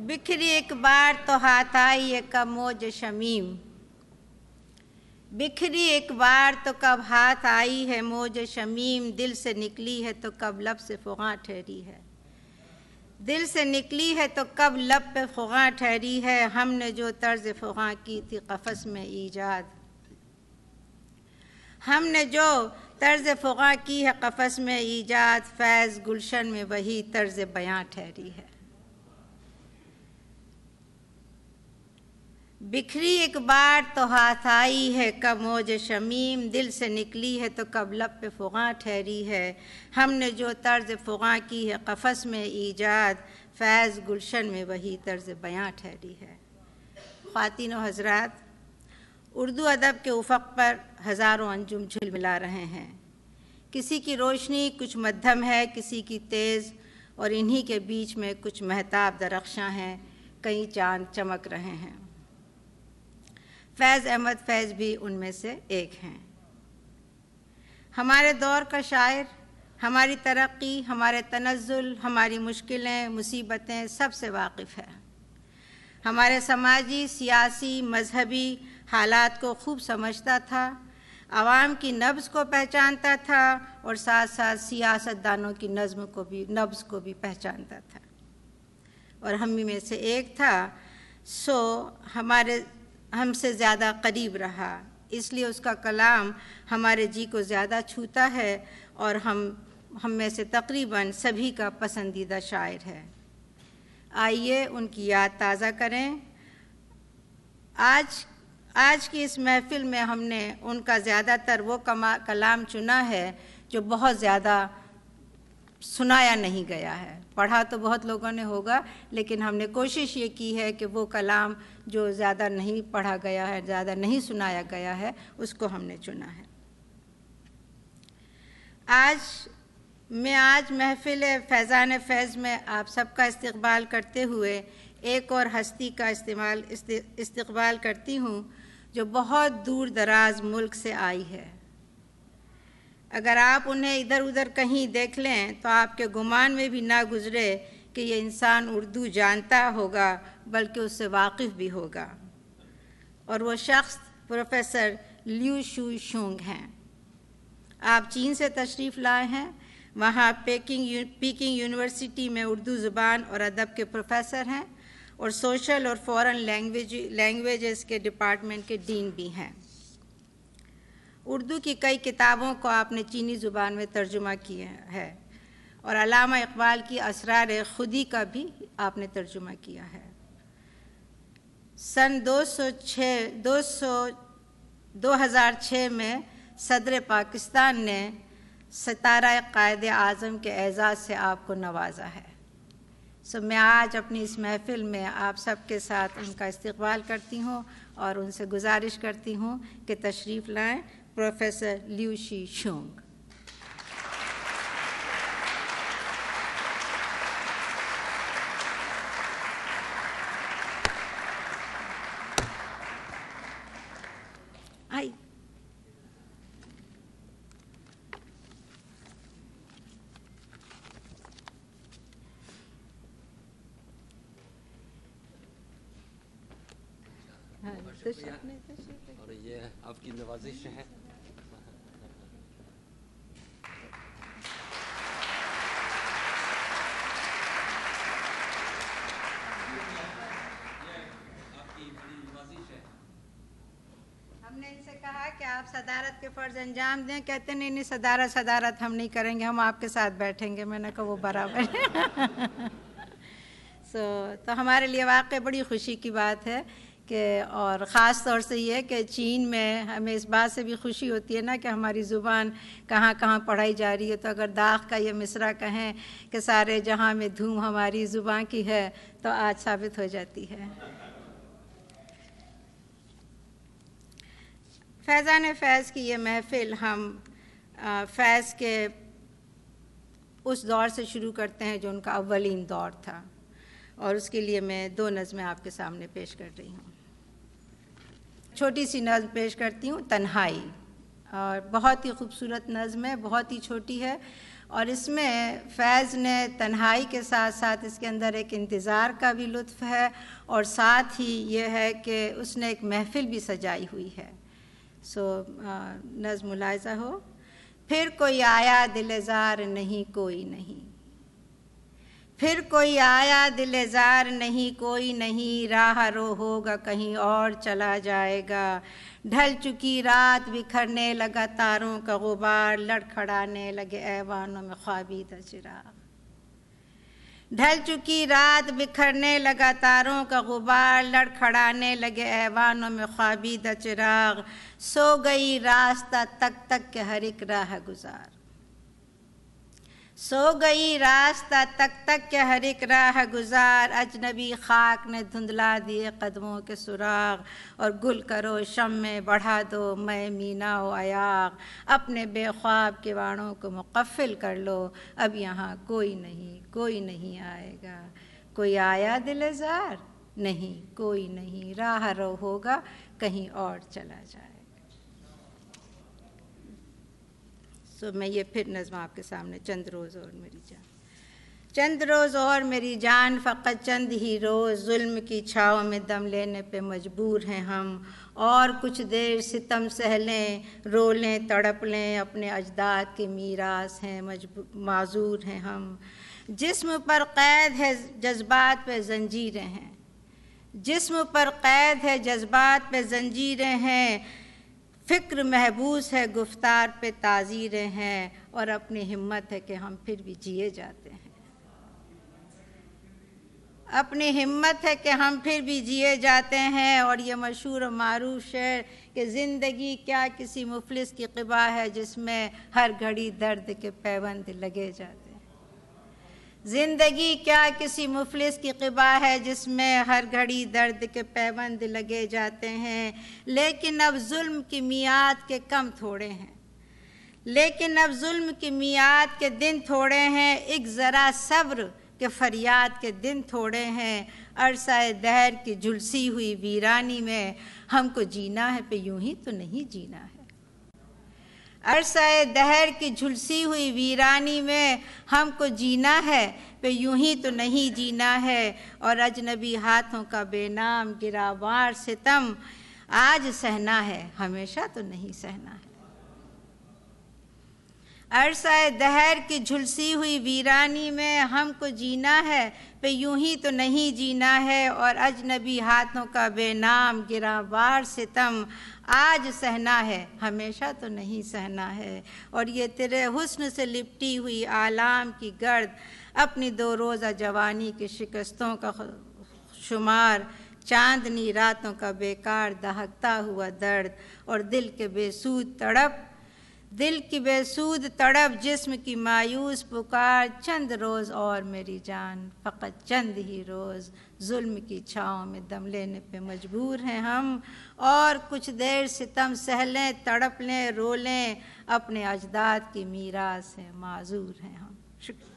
बिखरी एक बार तो हाथ आई है कब मौज शमीम, बिखरी एक बार तो कब हाथ आई है मौज शमीम, दिल से निकली है तो कब लब से फ़ुग़ां ठहरी है, दिल से निकली है तो कब लब पे फ़ुग़ां ठहरी है। हमने जो तर्ज़ फ़ुग़ां की थी क़फ़स में ईजाद, हमने जो तर्ज़ फ़ुग़ां की है क़फ़स में ईजाद, फैज़ गुलशन में वही तर्ज़ बयां ठहरी है। बिखरी एक बार तो हाथ आई है कब मौज शमीम, दिल से निकली है तो कब लब पे फ़ुग़ां ठहरी है। हमने जो तर्ज़ फ़ुग़ां की है क़फ़स में ईजाद, फैज़ गुलशन में वही तर्ज़ बयां ठहरी है। ख़वातीन व हज़रात, उर्दू अदब के उफ़क़ पर हज़ारों अंजुम झिलमिला रहे हैं। किसी की रोशनी कुछ मध्यम है, किसी की तेज़, और इन्हीं के बीच में कुछ महताब दरख्शां हैं, कई चाँद चमक रहे हैं। फैज़ अहमद फैज़ भी उनमें से एक हैं। हमारे दौर का शायर हमारी तरक्की, हमारे तनज़्ज़ुल, हमारी मुश्किलें, मुसीबतें सबसे वाकिफ़ है। हमारे समाजी, सियासी, मजहबी हालात को खूब समझता था, आवाम की नब्ज़ को पहचानता था और साथ साथ सियासतदानों की नब्ज़ को भी पहचानता था, और हम में से एक था। सो हमसे ज़्यादा करीब रहा, इसलिए उसका कलाम हमारे जी को ज़्यादा छूता है और हम में से तकरीबन सभी का पसंदीदा शायर है। आइए उनकी याद ताज़ा करें। आज की इस महफ़िल में हमने उनका ज़्यादातर वो कलाम चुना है जो बहुत ज़्यादा सुनाया नहीं गया है। पढ़ा तो बहुत लोगों ने होगा, लेकिन हमने कोशिश ये की है कि वो कलाम जो ज़्यादा नहीं पढ़ा गया है, ज़्यादा नहीं सुनाया गया है, उसको हमने चुना है। आज महफ़िल फैज़ान फैज़ में आप सबका इस्तक़बाल करते हुए एक और हस्ती का इस्तक़बाल करती हूँ जो बहुत दूर दराज मुल्क से आई है। अगर आप उन्हें इधर उधर कहीं देख लें तो आपके गुमान में भी ना गुज़रे कि ये इंसान उर्दू जानता होगा, बल्कि उससे वाकिफ़ भी होगा, और वो शख्स प्रोफेसर लियू शूंग हैं। आप चीन से तशरीफ़ लाए हैं। वहाँ पीकिंग यूनिवर्सिटी में उर्दू ज़ुबान और अदब के प्रोफेसर हैं और सोशल और फ़ॉरेन लैंग्वेजेस के डिपार्टमेंट के डीन भी हैं। उर्दू की कई किताबों को आपने चीनी ज़ुबान में तर्जुमा किया है और अल्लामा इक़बाल की असरार खुदी का भी आपने तर्जुमा किया है। सन 2006 में सदर पाकिस्तान ने सितारा कायद आज़म के एज़ाज़ से आपको नवाजा है। मैं आज अपनी इस महफ़िल में आप सबके साथ उनका इस्तक़बाल करती हूँ और उनसे गुजारिश करती हूँ कि तशरीफ़ लाएं प्रोफेसर लियू शूंग। आई और ये आपकी नवाजिश है। हमने इनसे कहा कि आप सदारत के फ़र्ज़ अंजाम दें, कहते नहीं सदारत हम नहीं करेंगे, हम आपके साथ बैठेंगे। मैंने कहा वो बराबर है। तो हमारे लिए वाकई बड़ी खुशी की बात है कि, और ख़ास तौर से ये कि चीन में हमें इस बात से भी खुशी होती है ना कि हमारी ज़ुबान कहाँ कहाँ पढ़ाई जा रही है। तो अगर दाग़ का ये मिसरा कहें कि सारे जहाँ में धूम हमारी ज़ुबान की है, तो आज साबित हो जाती है। फैज़ान फैज़ की ये महफ़िल हम फैज़ के उस दौर से शुरू करते हैं जो उनका अव्वलीन दौर था, और उसके लिए मैं 2 नज़में आपके सामने पेश कर रही हूँ। छोटी सी नज़्म पेश करती हूँ, तन्हाई, और बहुत ही खूबसूरत नज़्म है, बहुत ही छोटी है اور اس میں فیض نے تنہائی کے ساتھ ساتھ اس کے اندر ایک انتظار کا بھی لطف ہے، اور ساتھ ہی یہ ہے کہ اس نے ایک محفل بھی سجائی ہوئی ہے۔ نظم ملاحظہ ہو۔ پھر کوئی آیا دل زار نہیں کوئی نہیں، پھر کوئی آیا دل زار نہیں کوئی نہیں، راہ رو ہوگا کہیں اور چلا جائے گا، ڈھل چکی رات بکھرنے لگا تاروں کا غبار، لڑکھڑانے لگے ایوانوں میں خوابیدہ چراغ، ڈھل چکی رات بکھرنے لگا تاروں کا غبار، لڑکھڑانے لگے ایوانوں میں خوابیدہ چراغ، سو گئی راستہ تک تک کے ہر ایک راہ گزار، سو گئی راستہ تک تک کے ہر ایک راہ گزار، اجنبی خاک نے دھندلا دیے قدموں کے سراغ، اور گل کرو شمع بڑھا دو میں مینا و ایاغ، اپنے بے خواب کیواڑوں کو مقفل کر لو، اب یہاں کوئی نہیں آئے گا، کوئی آیا دل زار نہیں کوئی نہیں، راہ رو ہوگا کہیں اور چلا جائے گا۔ میں یہ پھر نظم آپ کے سامنے، چند روز اور میری جان، چند روز اور میری جان، فقط چند ہی روز، ظلم کی چھاؤں میں دم لینے پہ مجبور ہیں ہم، اور کچھ دیر ستم سہ لیں رو لیں تڑپ لیں، اپنے اجداد کے میراث ہیں معذور ہیں ہم، جسم پر قید ہے جذبات پہ زنجیریں ہیں، جسم پر قید ہے جذبات پہ زنجیریں ہیں، فکر محبوس ہے گفتار پہ تعزیریں ہیں، اور اپنی ہمت ہے کہ ہم پھر بھی جیے جاتے ہیں، اپنی ہمت ہے کہ ہم پھر بھی جیے جاتے ہیں، اور یہ مشہور و معروف شعر کہ زندگی کیا کسی مفلس کی قبا ہے جس میں ہر گھڑی درد کے پیوند لگے جاتے ہیں، زندگی کیا کسی مفلس کی قبا ہے جس میں ہر گھڑی درد کے پیوند لگے جاتے ہیں، لیکن اب ظلم کی میعاد کے کم تھوڑے ہیں، لیکن اب ظلم کی میعاد کے دن تھوڑے ہیں، ایک ذرا صبر کے فریاد کے دن تھوڑے ہیں، عرصہ دہر کی جھلسی ہوئی ویرانی میں ہم کو جینا ہے پہ یوں ہی تو نہیں جینا ہے، عرصہ دہر کی جھلسی ہوئی ویرانی میں ہم کو جینا ہے پہ یوں ہی تو نہیں جینا ہے، اور اجنبی ہاتھوں کا بے نام گراوار ستم آج سہنا ہے ہمیشہ تو نہیں سہنا ہے، عرصہ دہر کی جھلسی ہوئی ویرانی میں ہم کو جینا ہے پہ یوں ہی تو نہیں جینا ہے، اور اجنبی ہاتھوں کا بے نام گراوار ستم آج سہنا ہے ہمیشہ تو نہیں سہنا ہے، اور یہ تیرے حسن سے لپٹی ہوئی آلام کی گرد، اپنی 2 روزہ جوانی کی شکستوں کا شمار، چاندنی راتوں کا بیکار دہکتا ہوا درد، اور دل کے بے سود تڑپ، دل کی بے سود تڑپ، جسم کی مایوس پکار، چند روز اور میری جان، فقط چند ہی روز، ظلم کی چھاؤں میں دم لینے پہ مجبور ہیں ہم، اور کچھ دیر ستم سہ لیں تڑپ لیں رو لیں، اپنے اجداد کی میراث ہیں معذور ہیں ہم۔ شکریہ۔